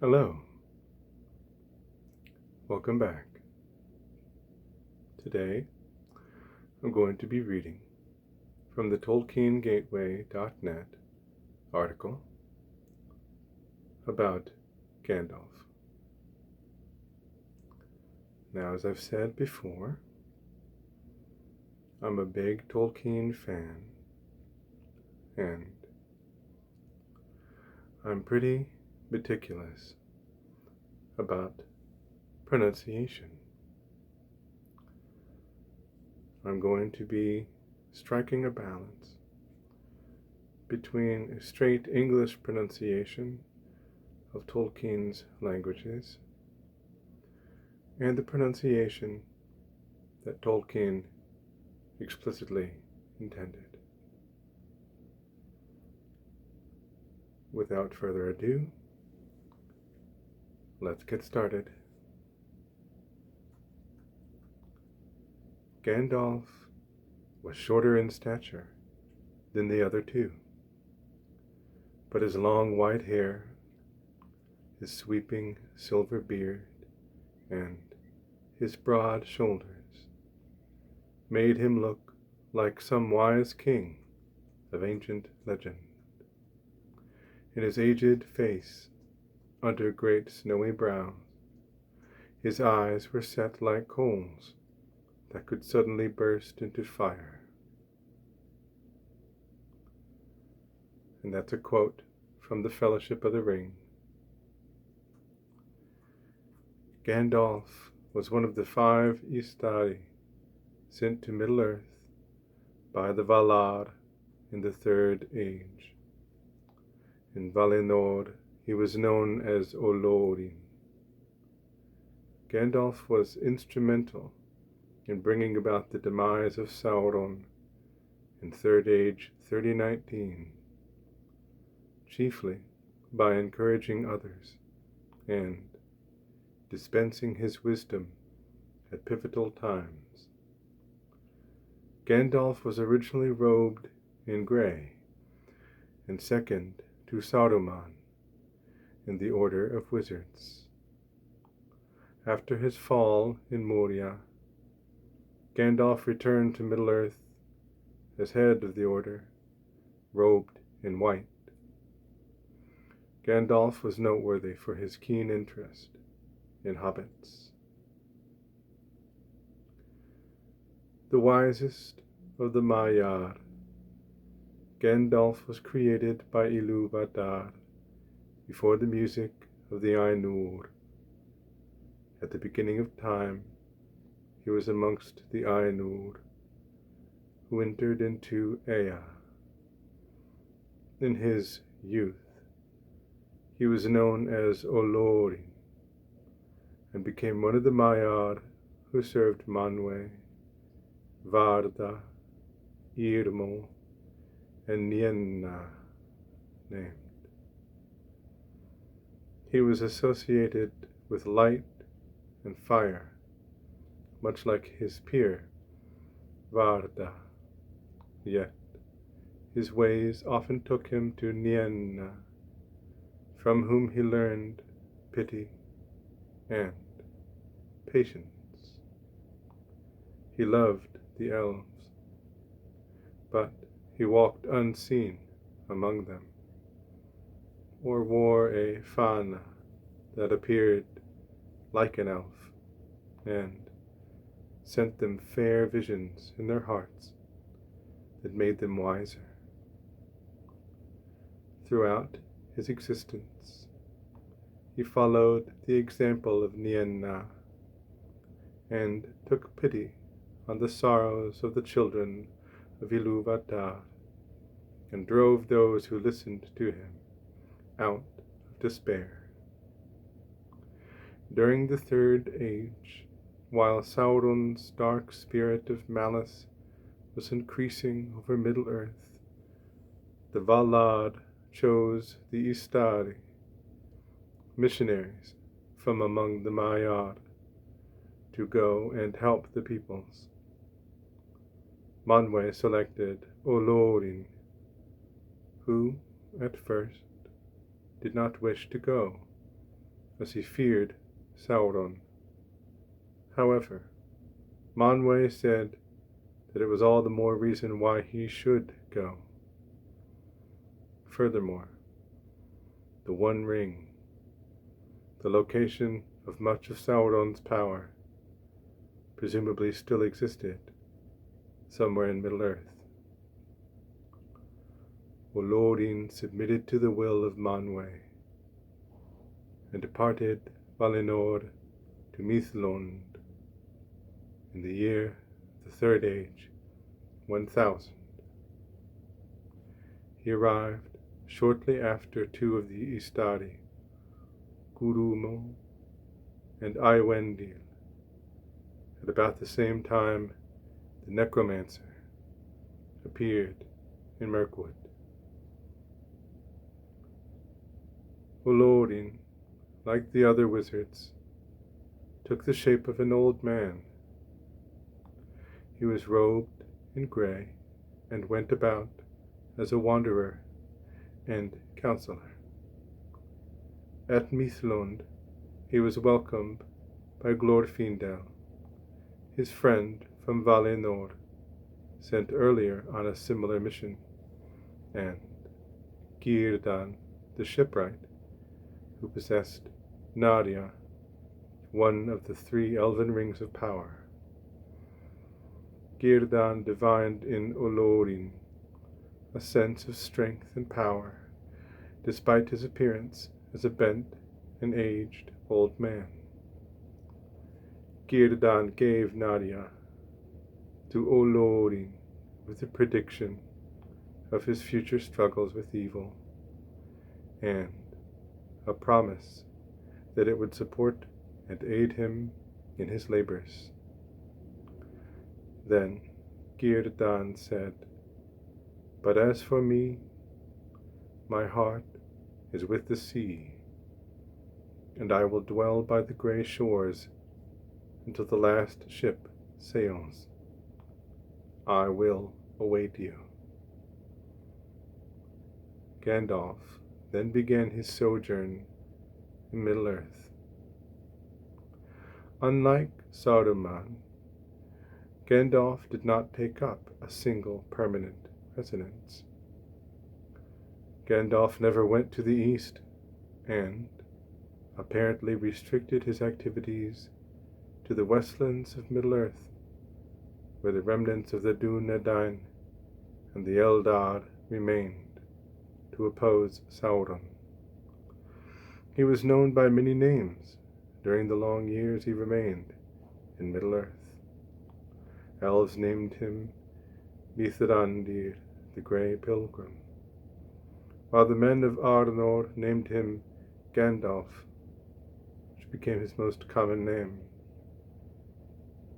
Hello, welcome back. Today I'm going to be reading from the Tolkien Gateway.net article about Gandalf. Now, as I've said before, I'm a big Tolkien fan, and I'm pretty meticulous about pronunciation. I'm going to be striking a balance between a straight English pronunciation of Tolkien's languages and the pronunciation that Tolkien explicitly intended. Without further ado, let's get started. Gandalf was shorter in stature than the other two, but his long white hair, his sweeping silver beard, and his broad shoulders made him look like some wise king of ancient legend. In his aged face, under great snowy brows, his eyes were set like coals that could suddenly burst into fire. And that's a quote from the Fellowship of the Ring. Gandalf was one of the 5 Istari sent to Middle-earth by the Valar in the Third Age. In Valinor, he was known as Olorin. Gandalf was instrumental in bringing about the demise of Sauron in Third Age 3019, chiefly by encouraging others and dispensing his wisdom at pivotal times. Gandalf was originally robed in grey and second to Saruman in the Order of Wizards. After his fall in Moria, Gandalf returned to Middle-earth as head of the Order, robed in white. Gandalf was noteworthy for his keen interest in hobbits. The wisest of the Maiar, Gandalf was created by Ilúvatar before the music of the Ainur. At the beginning of time, he was amongst the Ainur, who entered into Ea. In his youth, he was known as Olorin, and became one of the Maiar who served Manwë, Varda, Irmo, and Nienna named. He was associated with light and fire, much like his peer, Varda, yet his ways often took him to Nienna, from whom he learned pity and patience. He loved the elves, but he walked unseen among them, or wore a fana that appeared like an elf, and sent them fair visions in their hearts that made them wiser. Throughout his existence, he followed the example of Nienna and took pity on the sorrows of the children of Ilúvatar, and drove those who listened to him out of despair. During the Third Age, while Sauron's dark spirit of malice was increasing over Middle-earth, the Valar chose the Istari, missionaries from among the Maiar, to go and help the peoples. Manwë selected Olorin, who, at first, did not wish to go, as he feared Sauron. However, Manwë said that it was all the more reason why he should go. Furthermore, the One Ring, the location of much of Sauron's power, presumably still existed somewhere in Middle-earth. Olórin submitted to the will of Manwë and departed Valinor to Mithlond in the year of the Third Age, 1000. He arrived shortly after two of the Istari, Gurumo and Iwendil. At about the same time, the necromancer appeared in Mirkwood. Olórin, like the other wizards, took the shape of an old man. He was robed in gray and went about as a wanderer and counselor. At Mithlond, he was welcomed by Glorfindel, his friend from Valinor, sent earlier on a similar mission, and Círdan, the shipwright, who possessed Nadia, one of the three elven rings of power. Círdan divined in Olórin a sense of strength and power, despite his appearance as a bent and aged old man. Círdan gave Nadia to Olórin with a prediction of his future struggles with evil, and a promise that it would support and aid him in his labors. Then Círdan said, "But as for me, my heart is with the sea, and I will dwell by the gray shores until the last ship sails. I will await you." Gandalf then began his sojourn in Middle-earth. Unlike Saruman, Gandalf did not take up a single permanent residence. Gandalf never went to the east, and apparently restricted his activities to the westlands of Middle-earth, where the remnants of the Dúnedain and the Eldar remained to oppose Sauron. He was known by many names during the long years he remained in Middle-earth. Elves named him Mithrandir, the Grey Pilgrim, while the men of Arnor named him Gandalf, which became his most common name.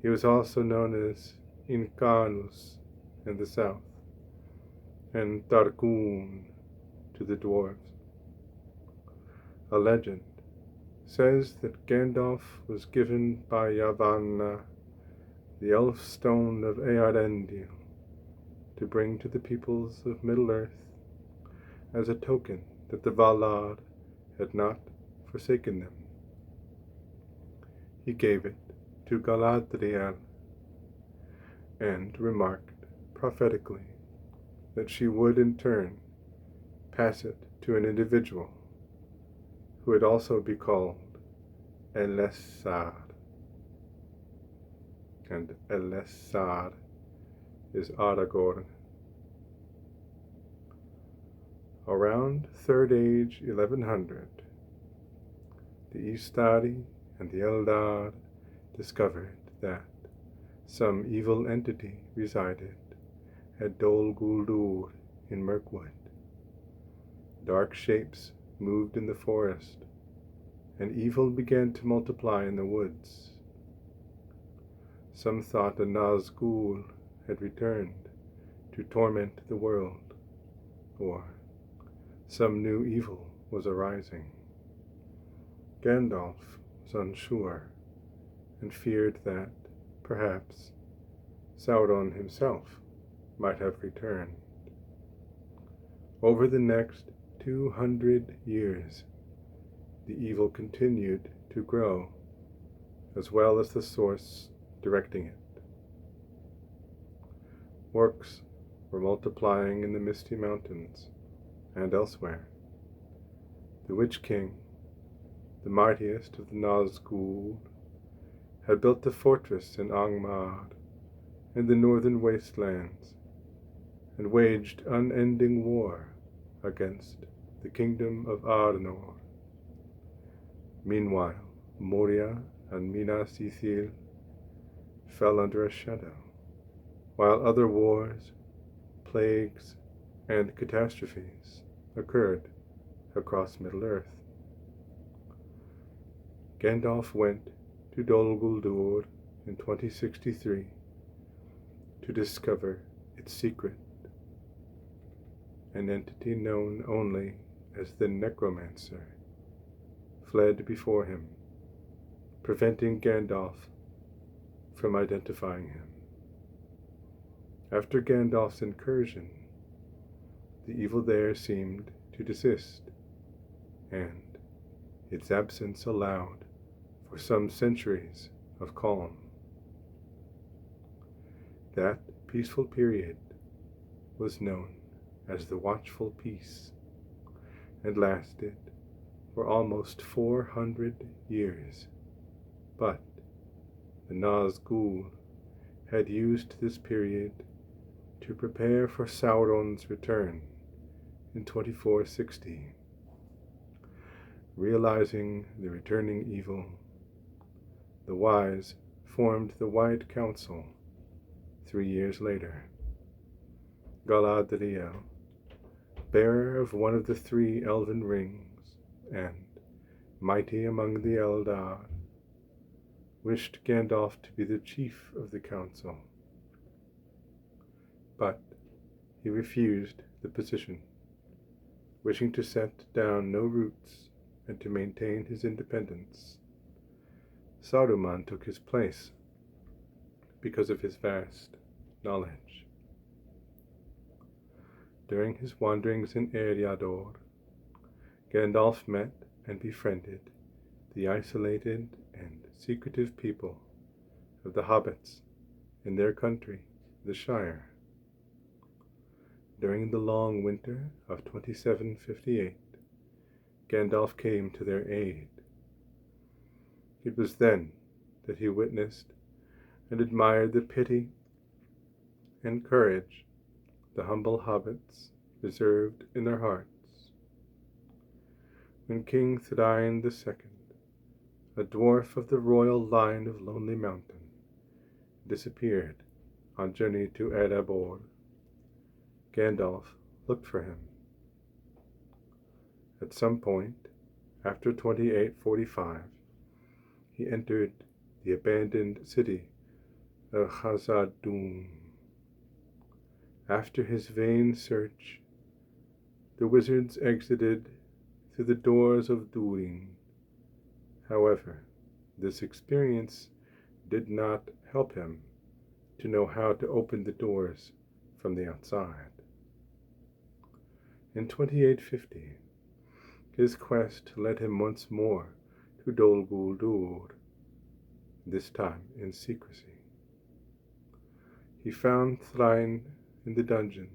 He was also known as Incarnus in the south, and Targún to the dwarves. A legend says that Gandalf was given by Yavanna the elf stone of Eärendil to bring to the peoples of Middle-earth as a token that the Valar had not forsaken them. He gave it to Galadriel and remarked prophetically that she would in turn pass it to an individual who would also be called Elessar. And Elessar is Aragorn. Around Third Age 1100, the Istari and the Eldar discovered that some evil entity resided at Dol Guldur in Mirkwood. Dark shapes moved in the forest, and evil began to multiply in the woods. Some thought a Nazgul had returned to torment the world, or some new evil was arising. Gandalf was unsure, and feared that, perhaps, Sauron himself might have returned. Over the next 200 years, the evil continued to grow, as well as the source directing it. Orcs were multiplying in the Misty Mountains and elsewhere. The Witch King, the mightiest of the Nazgul, had built a fortress in Angmar in the northern wastelands and waged unending war against the kingdom of Arnor. Meanwhile, Moria and Minas Ithil fell under a shadow, while other wars, plagues, and catastrophes occurred across Middle-earth. Gandalf went to Dol Guldur in 2063 to discover its secret, an entity known only as the Necromancer fled before him, preventing Gandalf from identifying him. After Gandalf's incursion, the evil there seemed to desist, and its absence allowed for some centuries of calm. That peaceful period was known as the Watchful Peace, and lasted for almost 400 years, but the Nazgul had used this period to prepare for Sauron's return in 2460. Realizing the returning evil, the wise formed the White Council 3 years later. Galadriel, bearer of one of the 3 elven rings and mighty among the Eldar, wished Gandalf to be the chief of the council, but he refused the position, wishing to set down no roots and to maintain his independence. Saruman took his place because of his vast knowledge. During his wanderings in Eriador, Gandalf met and befriended the isolated and secretive people of the hobbits in their country, the Shire. During the long winter of 2758, Gandalf came to their aid. It was then that he witnessed and admired the pity and courage the humble hobbits reserved in their hearts. When King Thrain II, a dwarf of the royal line of Lonely Mountain, disappeared on journey to Erebor, Gandalf looked for him. At some point, after 2845, he entered the abandoned city of Khazad-dûm. After his vain search, the wizards exited through the doors of Durin. However, this experience did not help him to know how to open the doors from the outside. In 2850, his quest led him once more to Dol Guldur, this time in secrecy. He found Thrain in the dungeon,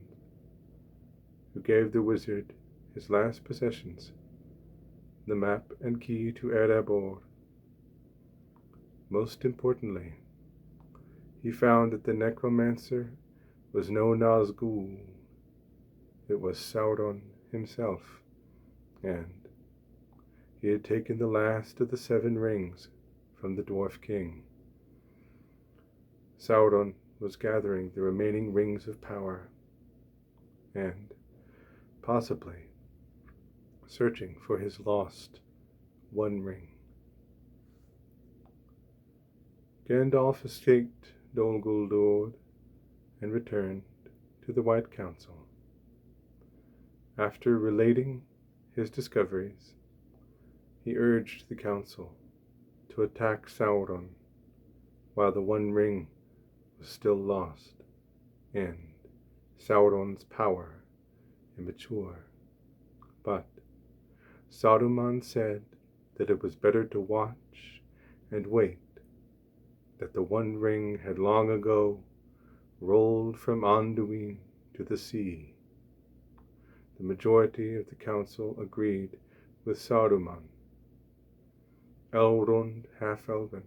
who gave the wizard his last possessions, the map and key to Erebor. Most importantly, he found that the necromancer was no Nazgul. It was Sauron himself, and he had taken the last of the 7 rings from the Dwarf King. Sauron was gathering the remaining rings of power, and possibly searching for his lost One Ring. Gandalf escaped Dol Guldur and returned to the White Council. After relating his discoveries, he urged the council to attack Sauron while the One Ring was still lost and Sauron's power immature. But Saruman said that it was better to watch and wait, that the One Ring had long ago rolled from Anduin to the sea. The majority of the council agreed with Saruman. Elrond Half-Elven,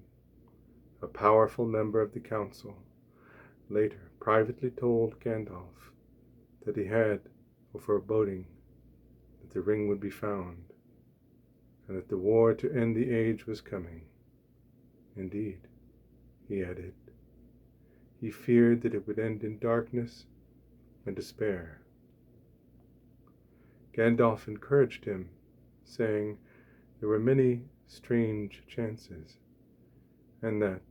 a powerful member of the council, later privately told Gandalf that he had a foreboding that the ring would be found, and that the war to end the age was coming. Indeed, he added, he feared that it would end in darkness and despair. Gandalf encouraged him, saying there were many strange chances, and that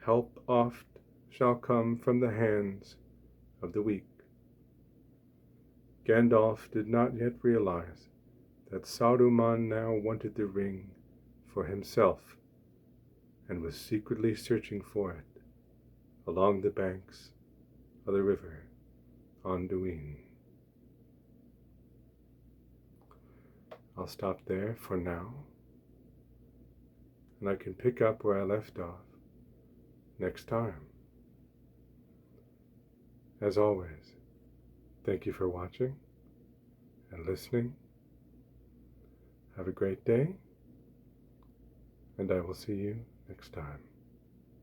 help oft shall come from the hands of the weak. Gandalf did not yet realize that Saruman now wanted the ring for himself, and was secretly searching for it along the banks of the river Anduin. I'll stop there for now, and I can pick up where I left off next time. As always, thank you for watching and listening. Have a great day, and I will see you next time.